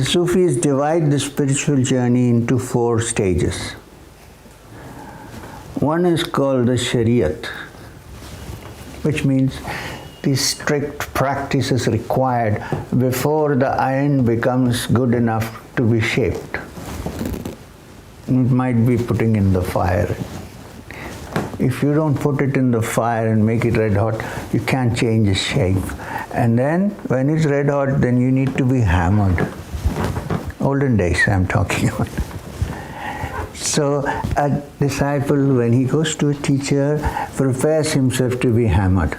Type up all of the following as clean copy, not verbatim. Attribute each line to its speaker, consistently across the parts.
Speaker 1: Sufis divide the spiritual journey into 4 stages. One is called the Shariat, which means the strict practices required before the iron becomes good enough to be shaped. It might be putting in the fire. If you don't put it in the fire and make it red hot, you can't change its shape. And then when it's red hot, then you need to be hammered. Olden days I'm talking about. So a disciple, when he goes to a teacher, prepares himself to be hammered.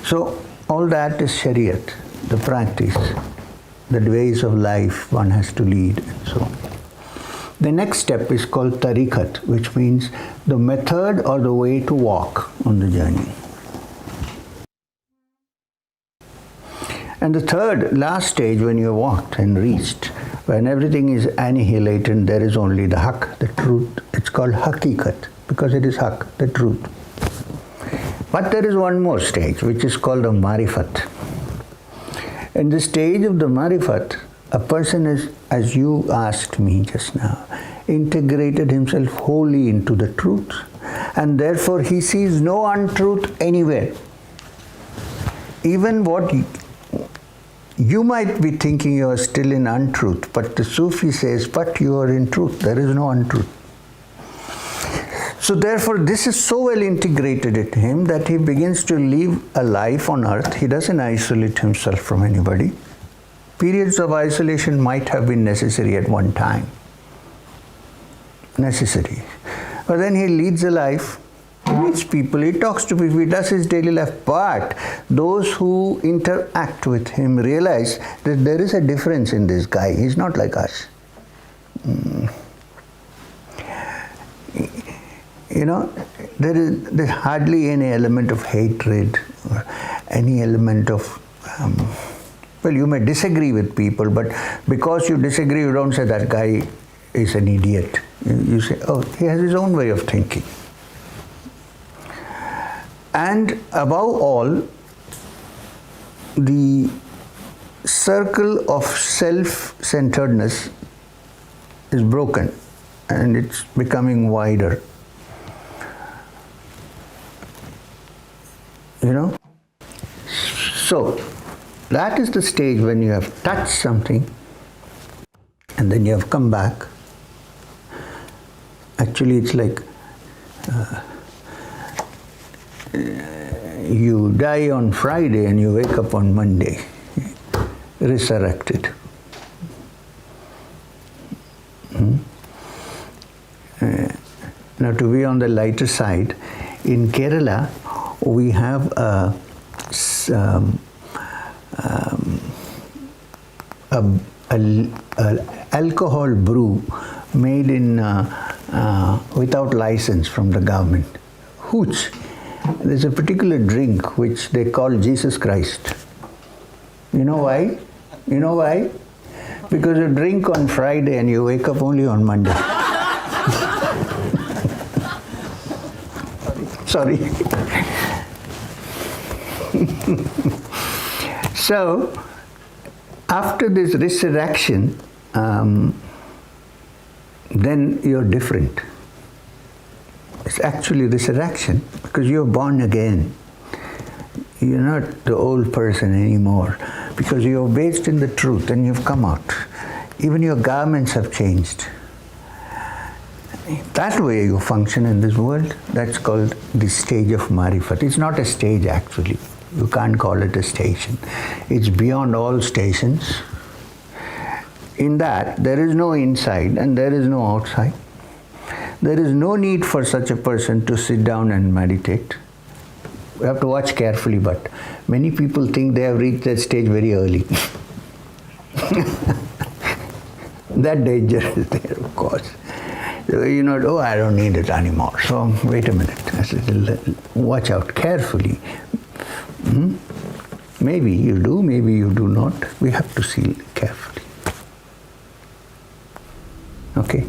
Speaker 1: So all that is Shariat, the practice, the ways of life one has to lead, and so on. The next step is called Tariqat, which means the method or the way to walk on the journey. And the third, last stage, when you have walked and reached, when everything is annihilated, there is only the Haqq, the truth. It's called Haqiqat, because it is Haqq, the truth. But there is one more stage, which is called the Marifat. In the stage of the Marifat, a person is, as you asked me just now, integrated himself wholly into the truth, and therefore he sees no untruth anywhere. Even what you might be thinking you are still in untruth, but the Sufi says, but you are in truth, there is no untruth. So therefore this is so well integrated in him that he begins to live a life on earth. He doesn't isolate himself from anybody. Periods of isolation might have been necessary at one time. Necessary. But then he leads a life, he meets people, he talks to people, he does his daily life. But those who interact with him realize that there is a difference in this guy. He's not like us. You know, there's hardly any element of hatred or any element of, well, you may disagree with people, but because you disagree, you don't say that guy is an idiot. You say, oh, he has his own way of thinking. And above all, the circle of self-centeredness is broken and it's becoming wider. You know? So, that is the stage when you have touched something and then you have come back. Actually, it's like you die on Friday and you wake up on Monday, resurrected. Now, to be on the lighter side, in Kerala, we have a alcohol brew made in without license from the government. Hooch. There's a particular drink which they call Jesus Christ. You know why? You know why? Because you drink on Friday and you wake up only on Monday. Sorry. So, after this resurrection, then you're different. It's actually resurrection because you're born again. You're not the old person anymore because you're based in the truth and you've come out. Even your garments have changed. That way you function in this world. That's called the stage of Marifat. It's not a stage actually. You can't call it a station. It's beyond all stations. In that, there is no inside and there is no outside. There is no need for such a person to sit down and meditate. We have to watch carefully, but many people think they have reached that stage very early. That danger is there, of course. You know, oh, I don't need it anymore. So, wait a minute. I said, watch out carefully. Maybe you do, maybe you do not. We have to see carefully. Okay?